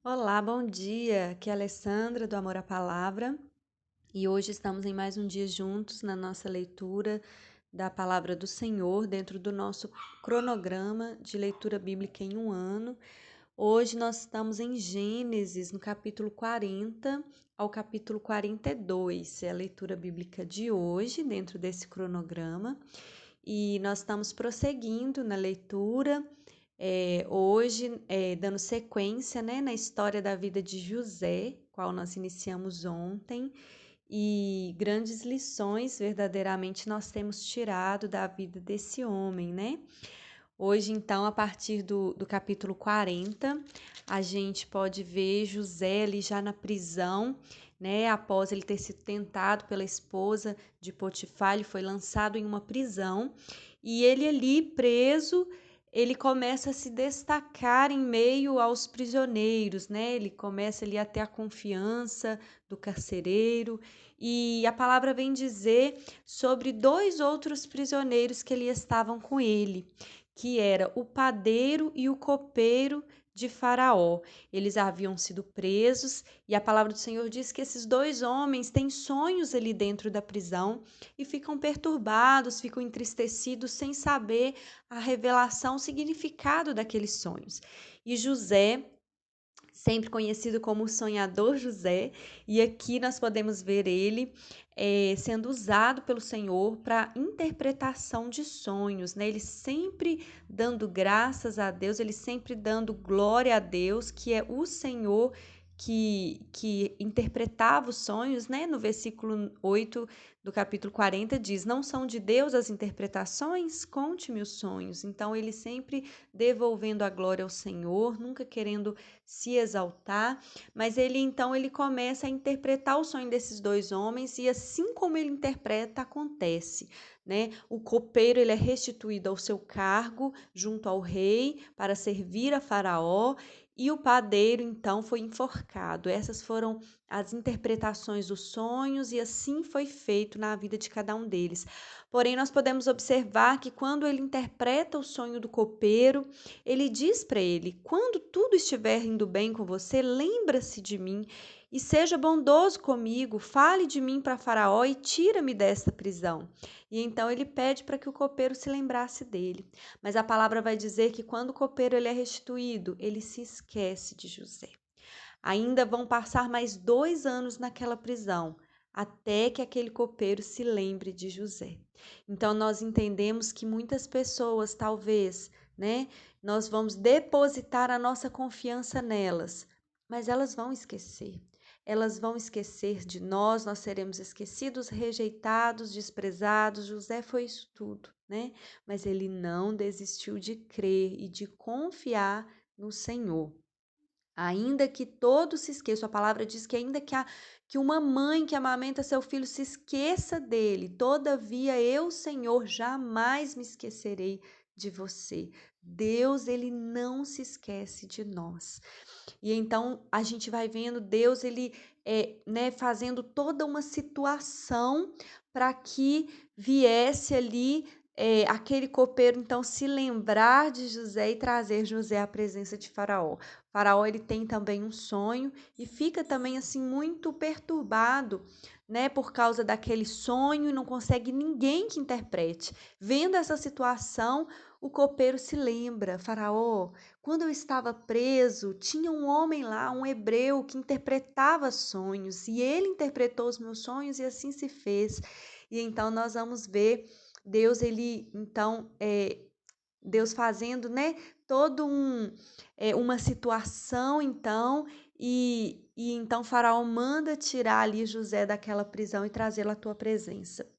Olá, bom dia. Aqui é a Alessandra do Amor à Palavra e hoje estamos em mais um dia juntos na nossa leitura da Palavra do Senhor dentro do nosso cronograma de leitura bíblica em um ano. Hoje nós estamos em Gênesis, no capítulo 40 ao capítulo 42. É a leitura bíblica de hoje dentro desse cronograma e nós estamos prosseguindo na leitura hoje, dando sequência, né, na história da vida de José, qual nós iniciamos ontem, e grandes lições verdadeiramente nós temos tirado da vida desse homem, né? Hoje, então, a partir do capítulo 40, a gente pode ver José ali já na prisão, né? Após ele ter sido tentado pela esposa de Potifar, ele foi lançado em uma prisão e ele ali preso, ele começa a se destacar em meio aos prisioneiros, né? Ele começa ali a ter a confiança do carcereiro e a palavra vem dizer sobre dois outros prisioneiros que ali estavam com ele, que era o padeiro e o copeiro de Faraó. Eles haviam sido presos e a palavra do Senhor diz que esses dois homens têm sonhos ali dentro da prisão e ficam perturbados, ficam entristecidos sem saber a revelação, o significado daqueles sonhos. E José, sempre conhecido como o sonhador José, e aqui nós podemos ver ele sendo usado pelo Senhor para interpretação de sonhos, né? Ele sempre dando graças a Deus, ele sempre dando glória a Deus, que é o Senhor que interpretava os sonhos, né? No versículo 8 do capítulo 40 diz: Não são de Deus as interpretações? Conte-me os sonhos. Então, ele sempre devolvendo a glória ao Senhor, nunca querendo se exaltar, mas ele começa a interpretar o sonho desses dois homens e assim como ele interpreta, acontece, né? O copeiro ele é restituído ao seu cargo junto ao rei para servir a Faraó e o padeiro então foi enforcado. Essas foram as interpretações dos sonhos e assim foi feito na vida de cada um deles. Porém, nós podemos observar que quando ele interpreta o sonho do copeiro, ele diz para ele: quando tudo estiver indo bem com você, lembra-se de mim e seja bondoso comigo, fale de mim para Faraó e tira-me desta prisão. E então ele pede para que o copeiro se lembrasse dele. Mas a palavra vai dizer que quando o copeiro ele é restituído, ele se esquece de José. Ainda vão passar mais 2 anos naquela prisão, até que aquele copeiro se lembre de José. Então, nós entendemos que muitas pessoas, talvez, né, nós vamos depositar a nossa confiança nelas, mas elas vão esquecer. Elas vão esquecer de nós, nós seremos esquecidos, rejeitados, desprezados. José foi isso tudo, né? Mas ele não desistiu de crer e de confiar no Senhor. Ainda que todos se esqueçam, a palavra diz que ainda que uma mãe que amamenta seu filho se esqueça dele, todavia eu, Senhor, jamais me esquecerei de você. Deus, ele não se esquece de nós. E então a gente vai vendo Deus, ele né, fazendo toda uma situação para que viesse ali aquele copeiro então se lembrar de José e trazer José à presença de Faraó. Faraó ele tem também um sonho e fica também assim muito perturbado, né, por causa daquele sonho e não consegue ninguém que interprete. Vendo essa situação, o copeiro se lembra, Faraó, quando eu estava preso, tinha um homem lá, um hebreu, que interpretava sonhos, e ele interpretou os meus sonhos e assim se fez. E então nós vamos ver Deus, Deus fazendo, né, todo uma situação, então, e então Faraó manda tirar ali José daquela prisão e trazê-lo à tua presença.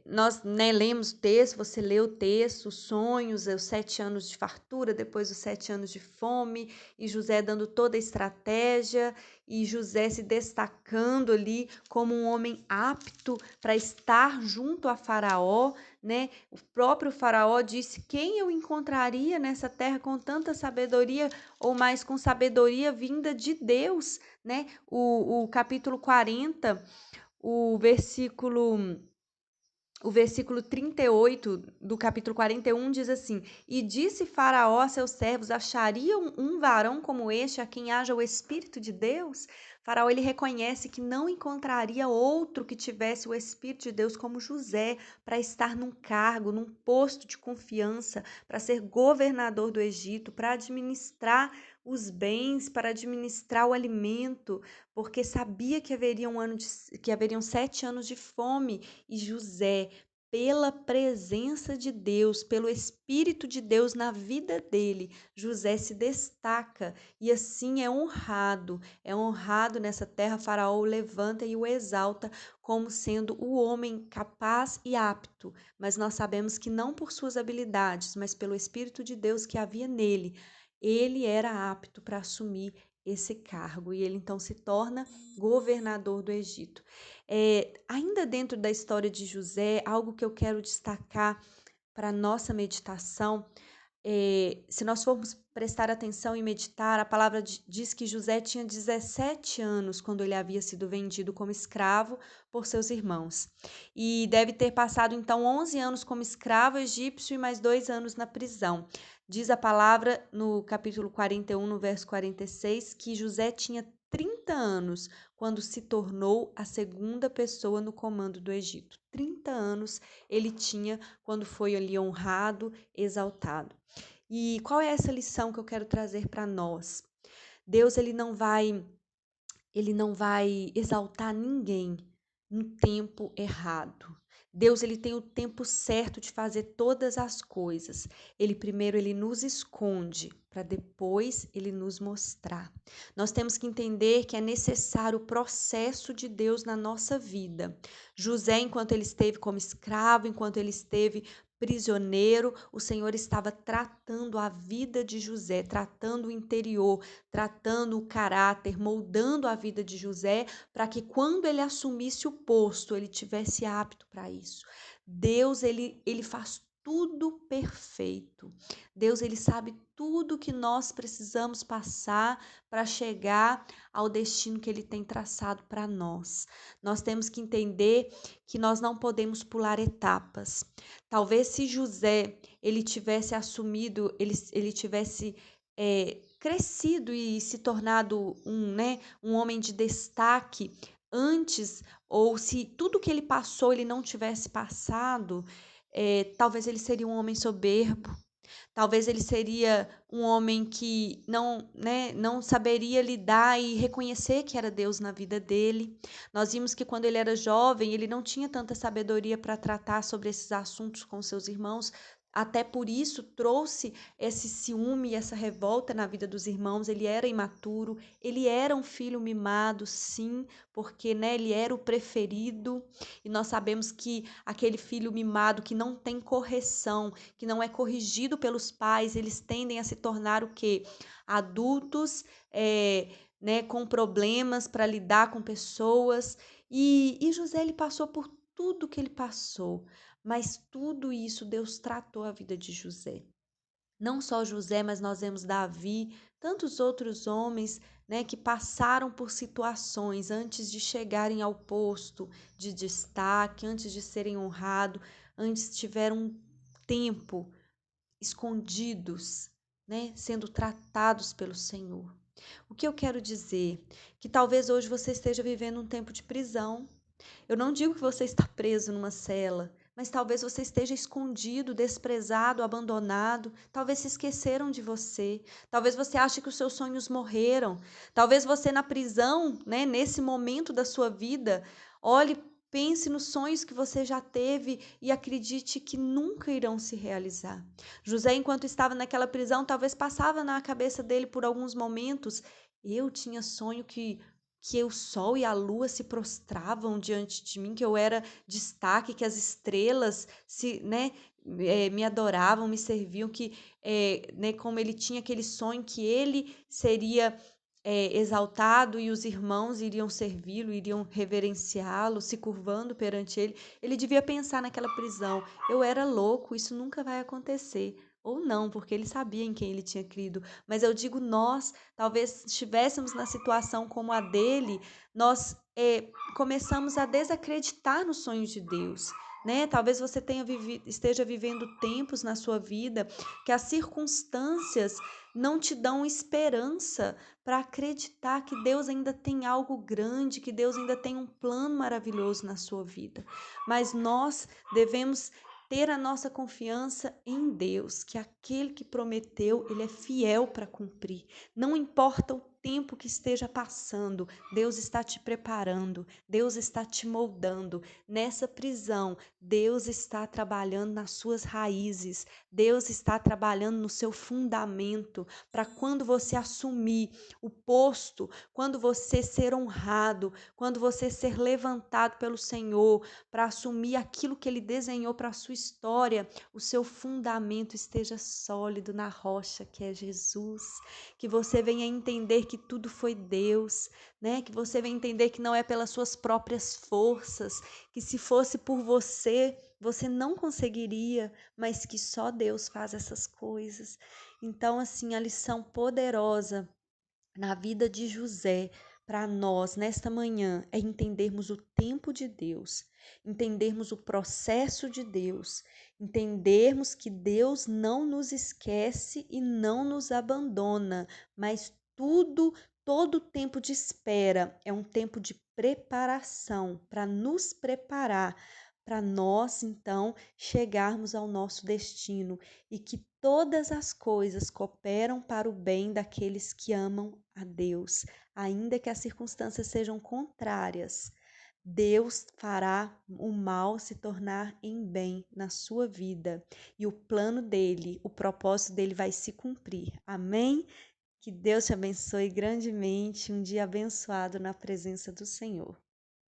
Nós, né, lemos o texto, você leu o texto, os sonhos, os 7 anos de fartura, depois os 7 anos de fome, e José dando toda a estratégia, e José se destacando ali como um homem apto para estar junto a Faraó, né? O próprio Faraó disse: quem eu encontraria nessa terra com tanta sabedoria, ou mais com sabedoria vinda de Deus, né? O capítulo 40, o versículo o versículo 38 do capítulo 41 diz assim: E disse Faraó a seus servos: Achariam um varão como este a quem haja o Espírito de Deus? Faraó ele reconhece que não encontraria outro que tivesse o Espírito de Deus como José para estar num cargo, num posto de confiança, para ser governador do Egito, para administrar os bens, para administrar o alimento, porque sabia que haveriam 7 anos de fome. E José, pela presença de Deus, pelo Espírito de Deus na vida dele, José se destaca e assim é honrado nessa terra. Faraó o levanta e o exalta como sendo o homem capaz e apto, mas nós sabemos que não por suas habilidades, mas pelo Espírito de Deus que havia nele, ele era apto para assumir esse cargo e ele então se torna governador do Egito. Ainda dentro da história de José, algo que eu quero destacar para a nossa meditação, se nós formos prestar atenção e meditar, a palavra diz que José tinha 17 anos quando ele havia sido vendido como escravo por seus irmãos. E deve ter passado então 11 anos como escravo egípcio e mais 2 anos na prisão. Diz a palavra no capítulo 41, no verso 46, que José tinha 30 anos quando se tornou a segunda pessoa no comando do Egito. 30 anos ele tinha quando foi ali honrado, exaltado. E qual é essa lição que eu quero trazer para nós? Deus ele não vai exaltar ninguém no tempo errado. Deus ele tem o tempo certo de fazer todas as coisas. Ele nos esconde para depois ele nos mostrar. Nós temos que entender que é necessário o processo de Deus na nossa vida. José, enquanto ele esteve como escravo, enquanto ele esteve prisioneiro, o Senhor estava tratando a vida de José, tratando o interior, tratando o caráter, moldando a vida de José, para que quando ele assumisse o posto, ele tivesse apto para isso. Deus, ele faz tudo perfeito. Deus, ele sabe tudo que nós precisamos passar para chegar ao destino que ele tem traçado para nós. Nós temos que entender que nós não podemos pular etapas. Talvez se José, ele tivesse assumido, ele tivesse crescido e se tornado um homem de destaque antes, ou se tudo que ele passou ele não tivesse passado, talvez ele seria um homem soberbo, talvez ele seria um homem que não saberia lidar e reconhecer que era Deus na vida dele. Nós vimos que quando ele era jovem, ele não tinha tanta sabedoria para tratar sobre esses assuntos com seus irmãos. Até por isso trouxe esse ciúme e essa revolta na vida dos irmãos. Ele era imaturo, ele era um filho mimado, sim, porque ele era o preferido. E nós sabemos que aquele filho mimado que não tem correção, que não é corrigido pelos pais, eles tendem a se tornar o quê? Adultos, com problemas para lidar com pessoas. E José, ele passou por tudo que ele passou, mas tudo isso Deus tratou a vida de José. Não só José, mas nós vemos Davi, tantos outros homens, que passaram por situações antes de chegarem ao posto de destaque, antes de serem honrados, antes tiveram um tempo escondidos, sendo tratados pelo Senhor. O que eu quero dizer? Que talvez hoje você esteja vivendo um tempo de prisão. Eu não digo que você está preso numa cela, mas talvez você esteja escondido, desprezado, abandonado. Talvez se esqueceram de você. Talvez você ache que os seus sonhos morreram. Talvez você na prisão, nesse momento da sua vida, olhe, pense nos sonhos que você já teve e acredite que nunca irão se realizar. José, enquanto estava naquela prisão, talvez passava na cabeça dele por alguns momentos: eu tinha sonho que o sol e a lua se prostravam diante de mim, que eu era destaque, que as estrelas me adoravam, me serviam, que como ele tinha aquele sonho que ele seria exaltado e os irmãos iriam servi-lo, iriam reverenciá-lo, se curvando perante ele. Ele devia pensar naquela prisão: eu era louco, isso nunca vai acontecer. Ou não, porque ele sabia em quem ele tinha crido. Mas eu digo, nós, talvez estivéssemos na situação como a dele, nós começamos a desacreditar nos sonhos de Deus. né? Talvez você esteja vivendo tempos na sua vida que as circunstâncias não te dão esperança para acreditar que Deus ainda tem algo grande, que Deus ainda tem um plano maravilhoso na sua vida. Mas nós devemos ter a nossa confiança em Deus, que aquele que prometeu, ele é fiel para cumprir. Não importa o tempo que esteja passando, Deus está te preparando, Deus está te moldando. Nessa prisão, Deus está trabalhando nas suas raízes, Deus está trabalhando no seu fundamento, para quando você assumir o posto, quando você ser honrado, quando você ser levantado pelo Senhor, para assumir aquilo que Ele desenhou para a sua história, o seu fundamento esteja sólido na rocha que é Jesus, que você venha entender que tudo foi Deus, né? Que você venha entender que não é pelas suas próprias forças, que se fosse por você, você não conseguiria, mas que só Deus faz essas coisas. Então, assim, a lição poderosa na vida de José, para nós, nesta manhã, é entendermos o tempo de Deus, entendermos o processo de Deus, entendermos que Deus não nos esquece e não nos abandona, mas todo tempo de espera é um tempo de preparação, para nos preparar, para nós, então, chegarmos ao nosso destino e que todas as coisas cooperam para o bem daqueles que amam a Deus, ainda que as circunstâncias sejam contrárias. Deus fará o mal se tornar em bem na sua vida e o plano dele, o propósito dele vai se cumprir. Amém? Que Deus te abençoe grandemente, um dia abençoado na presença do Senhor.